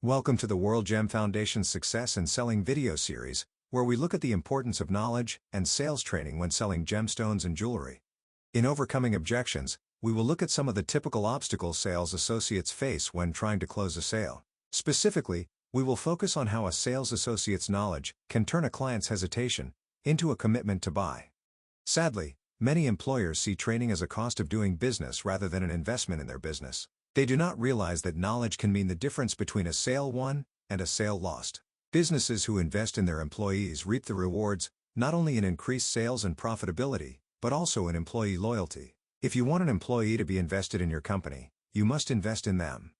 Welcome to the World Gem Foundation's Success in Selling video series, where we look at the importance of knowledge and sales training when selling gemstones and jewelry. In Overcoming Objections, we will look at some of the typical obstacles sales associates face when trying to close a sale. Specifically, we will focus on how a sales associate's knowledge can turn a client's hesitation into a commitment to buy. Sadly, many employers see training as a cost of doing business rather than an investment in their business. They do not realize that knowledge can mean the difference between a sale won and a sale lost. Businesses who invest in their employees reap the rewards, not only in increased sales and profitability, but also in employee loyalty. If you want an employee to be invested in your company, you must invest in them.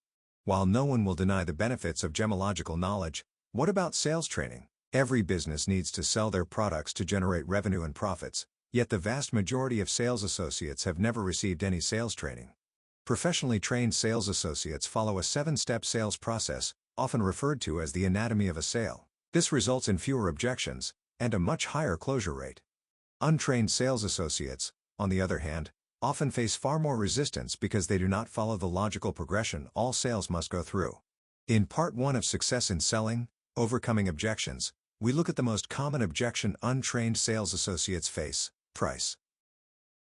While no one will deny the benefits of gemmological knowledge, what about sales training? Every business needs to sell their products to generate revenue and profits, yet the vast majority of sales associates have never received any sales training. Professionally trained sales associates follow a 7-step sales process, often referred to as the anatomy of a sale. This results in fewer objections and a much higher closure rate. Untrained sales associates, on the other hand, often face far more resistance because they do not follow the logical progression all sales must go through. In Part 1 of Success in Selling, Overcoming Objections, we look at the most common objection untrained sales associates face: price.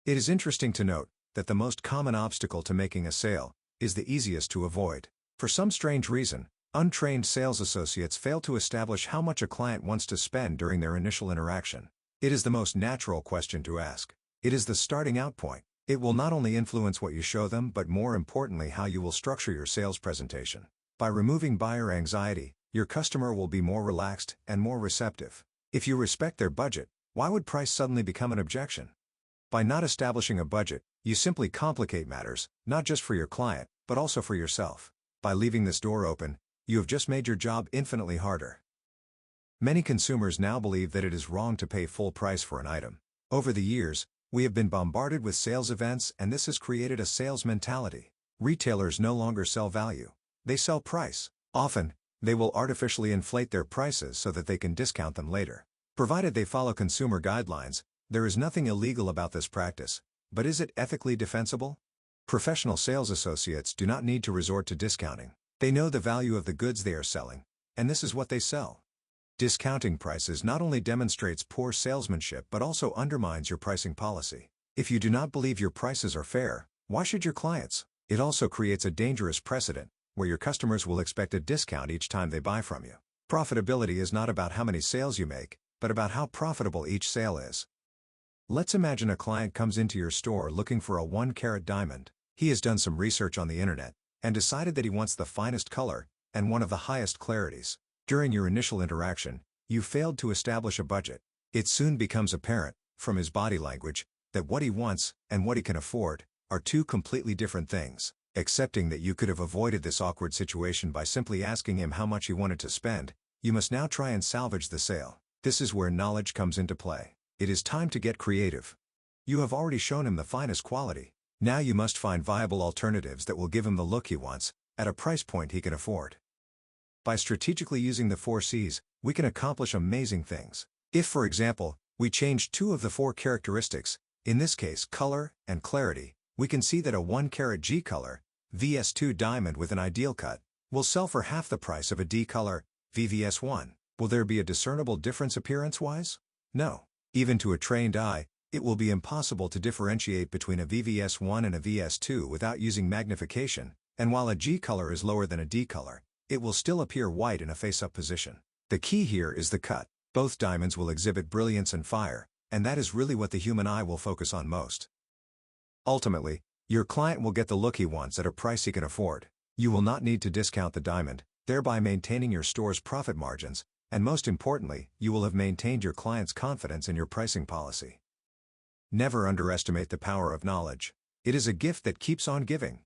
It is interesting to note that the most common obstacle to making a sale is the easiest to avoid. For some strange reason, untrained sales associates fail to establish how much a client wants to spend during their initial interaction. It is the most natural question to ask. It is the starting out point. It will not only influence what you show them but more importantly how you will structure your sales presentation. By removing buyer anxiety, your customer will be more relaxed and more receptive. If you respect their budget, why would price suddenly become an objection? By not establishing a budget, you simply complicate matters, not just for your client, but also for yourself. By leaving this door open, you have just made your job infinitely harder. Many consumers now believe that it is wrong to pay full price for an item. Over the years, we have been bombarded with sales events and this has created a sales mentality. Retailers no longer sell value. They sell price. Often, they will artificially inflate their prices so that they can discount them later. Provided they follow consumer guidelines, there is nothing illegal about this practice, but is it ethically defensible? Professional sales associates do not need to resort to discounting. They know the value of the goods they are selling, and this is what they sell. Discounting prices not only demonstrates poor salesmanship but also undermines your pricing policy. If you do not believe your prices are fair, why should your clients? It also creates a dangerous precedent, where your customers will expect a discount each time they buy from you. Profitability is not about how many sales you make, but about how profitable each sale is. Let's imagine a client comes into your store looking for a 1-carat diamond. He has done some research on the internet and decided that he wants the finest color and one of the highest clarities. During your initial interaction, you failed to establish a budget. It soon becomes apparent, from his body language, that what he wants and what he can afford are two completely different things. Accepting that you could have avoided this awkward situation by simply asking him how much he wanted to spend, you must now try and salvage the sale. This is where knowledge comes into play. It is time to get creative. You have already shown him the finest quality. Now you must find viable alternatives that will give him the look he wants, at a price point he can afford. By strategically using the 4 C's, we can accomplish amazing things. If, for example, we change 2 of the 4 characteristics, in this case color and clarity, we can see that a 1-carat G color, VS2 diamond with an ideal cut, will sell for half the price of a D color, VVS1. Will there be a discernible difference appearance-wise? No. Even to a trained eye, it will be impossible to differentiate between a VVS1 and a VS2 without using magnification, and while a G color is lower than a D color, it will still appear white in a face-up position. The key here is the cut. Both diamonds will exhibit brilliance and fire, and that is really what the human eye will focus on most. Ultimately, your client will get the look he wants at a price he can afford. You will not need to discount the diamond, thereby maintaining your store's profit margins, and most importantly, you will have maintained your client's confidence in your pricing policy. Never underestimate the power of knowledge. It is a gift that keeps on giving.